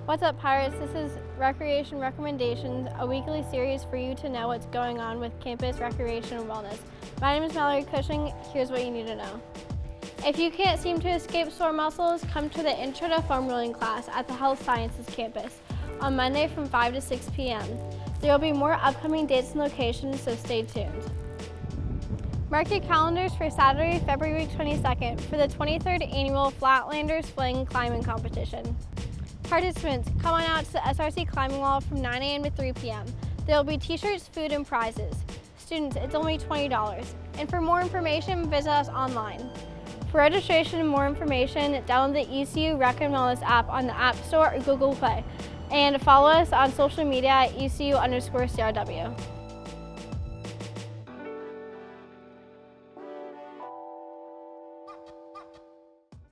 What's up, Pirates? This is Recreation Recommendations, a weekly series for you to know what's going on with campus recreation and wellness. My name is Mallory Cushing. Here's what you need to know. If you can't seem to escape sore muscles, come to the Intro to Foam Rolling class at the Health Sciences campus on Monday from 5 to 6 p.m. There will be more upcoming dates and locations, so stay tuned. Mark your calendars for Saturday, February 22nd for the 23rd Annual Flatlanders Fling Climbing Competition. Participants, come on out to the SRC Climbing Wall from 9 a.m. to 3 p.m. There will be t-shirts, food, and prizes. Students, it's only $20. And for more information, visit us online. For registration and more information, download the ECU Rec and Wellness app on the App Store or Google Play. And follow us on social media at ECU_CRW.